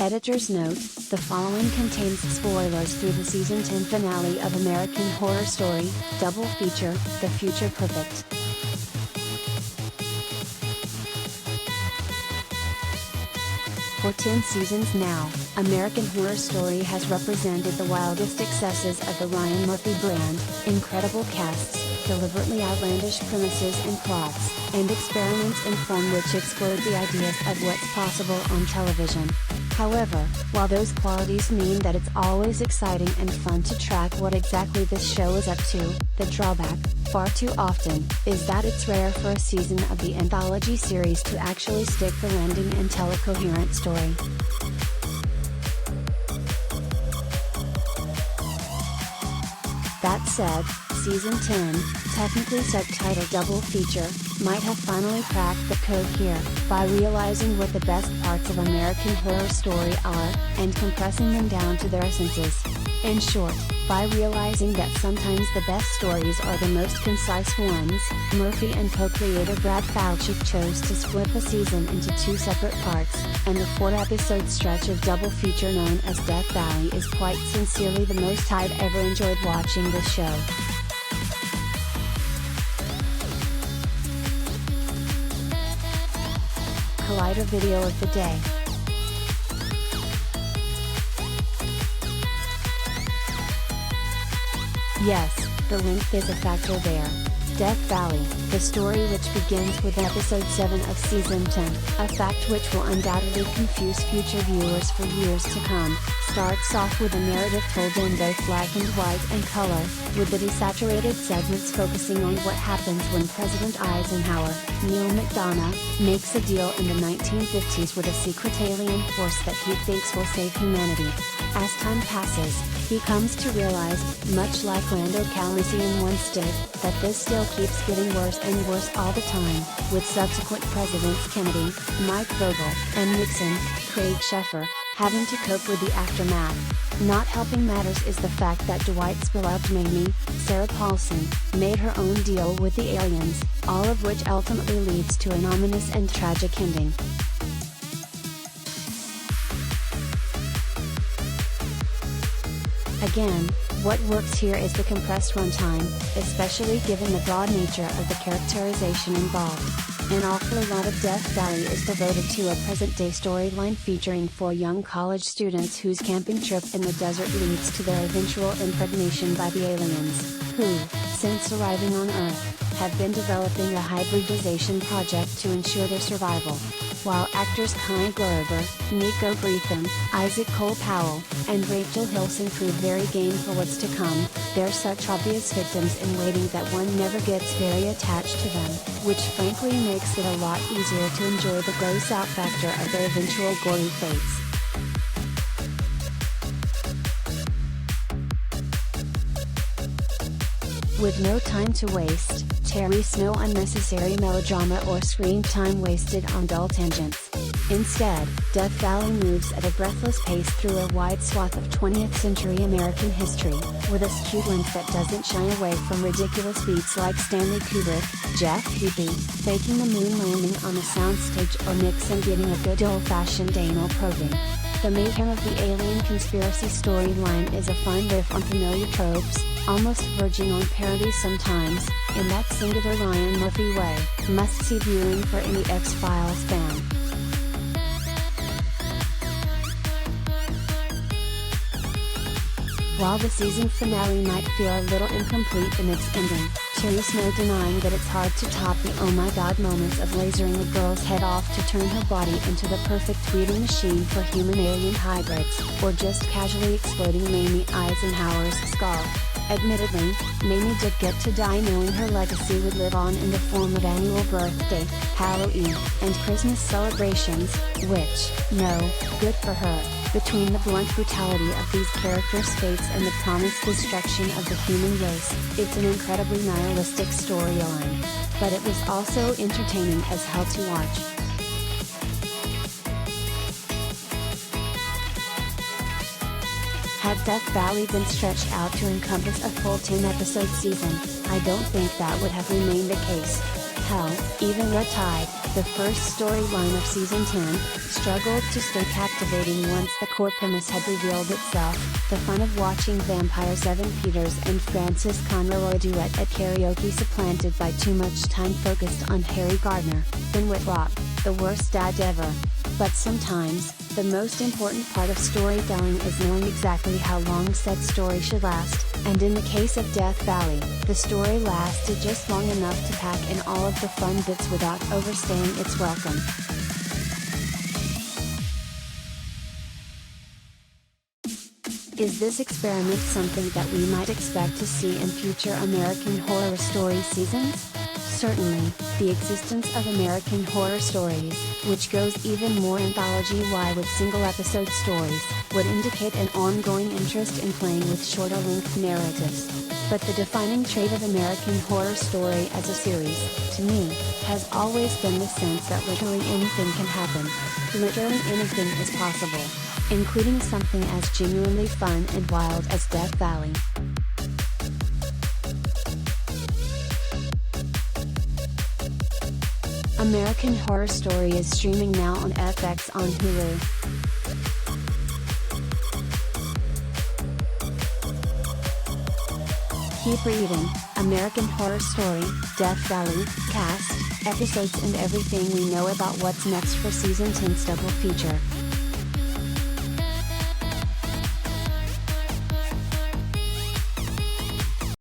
Editor's note, the following contains spoilers through the season 10 finale of American Horror Story, double feature, The Future Perfect. For 10 seasons now, American Horror Story has represented the wildest excesses of the Ryan Murphy brand, incredible casts, deliberately outlandish premises and plots, and experiments in film which explode the ideas of what's possible on television. However, while those qualities mean that it's always exciting and fun to track what exactly this show is up to, the drawback, far too often, is that it's rare for a season of the anthology series to actually stick the landing and tell a coherent story. That said, Season 10, technically subtitled Double Feature, might have finally cracked the code here, by realizing what the best parts of American Horror Story are, and compressing them down to their essences. In short, by realizing that sometimes the best stories are the most concise ones, Murphy and co-creator Brad Falchuk chose to split the season into 2 separate parts, and the 4-episode stretch of double feature known as Death Valley is quite sincerely the most I'd ever enjoyed watching this show. Collider video of the day. Yes, the length is a factor there. Death Valley, the story which begins with episode 7 of season 10, a fact which will undoubtedly confuse future viewers for years to come, starts off with a narrative told in both black and white and color, with the desaturated segments focusing on what happens when President Eisenhower, Neil McDonough, makes a deal in the 1950s with a secret alien force that he thinks will save humanity. As time passes, he comes to realize, much like Lando Calrissian once did, that this deal keeps getting worse and worse all the time, with subsequent presidents Kennedy, Mike Vogel, and Nixon, Craig Sheffer, having to cope with the aftermath. Not helping matters is the fact that Dwight's beloved Mamie, Sarah Paulson, made her own deal with the aliens, all of which ultimately leads to an ominous and tragic ending. Again, what works here is the compressed runtime, especially given the broad nature of the characterization involved. An awful lot of Death Valley is devoted to a present-day storyline featuring 4 young college students whose camping trip in the desert leads to their eventual impregnation by the aliens, who, since arriving on Earth, have been developing a hybridization project to ensure their survival. While actors Kai Glover, Nico Breatham, Isaac Cole Powell, and Rachel Hilson prove very game for what's to come, they're such obvious victims in waiting that one never gets very attached to them, which frankly makes it a lot easier to enjoy the gross out factor of their eventual gory fates. With no time to waste, Terry's no unnecessary melodrama or screen time wasted on dull tangents. Instead, Death Valley moves at a breathless pace through a wide swath of 20th century American history, with a skewed length that doesn't shy away from ridiculous beats like Stanley Kubrick, Jeff Peepy, faking the moon landing on a soundstage, or Nixon getting a good old-fashioned anal probing. The mayhem of the alien conspiracy storyline is a fun riff on familiar tropes, almost verging on parody sometimes, in that singular Ryan Murphy way, must-see viewing for any X-Files fan. While the season finale might feel a little incomplete in its ending, there's no denying that it's hard to top the oh my god moments of lasering a girl's head off to turn her body into the perfect breeding machine for human-alien hybrids, or just casually exploding Mamie Eisenhower's skull. Admittedly, Mamie did get to die knowing her legacy would live on in the form of annual birthday, Halloween, and Christmas celebrations, which, no, good for her. Between the blunt brutality of these characters' fates and the promised destruction of the human race, it's an incredibly nihilistic storyline. But it was also entertaining as hell to watch. Had Death Valley been stretched out to encompass a full 10-episode season, I don't think that would have remained the case. Hell, Even Red Tide, the first storyline of Season 10, struggled to stay captivating once the core premise had revealed itself. The fun of watching vampires Evan Peters and Frances Conroy duet at karaoke supplanted by too much time focused on Harry Gardner, then Whitrock, the worst dad ever. But sometimes, the most important part of storytelling is knowing exactly how long said story should last, and in the case of Death Valley, the story lasted just long enough to pack in all of the fun bits without overstaying its welcome. Is this experiment something that we might expect to see in future American Horror Story seasons? Certainly, the existence of American Horror Stories, which goes even more anthology-wide with single-episode stories, would indicate an ongoing interest in playing with shorter-length narratives. But the defining trait of American Horror Story as a series, to me, has always been the sense that literally anything can happen. Literally anything is possible, including something as genuinely fun and wild as Death Valley. American Horror Story is streaming now on FX on Hulu. Keep reading, American Horror Story, Death Valley, cast, episodes and everything we know about what's next for Season 10's double feature.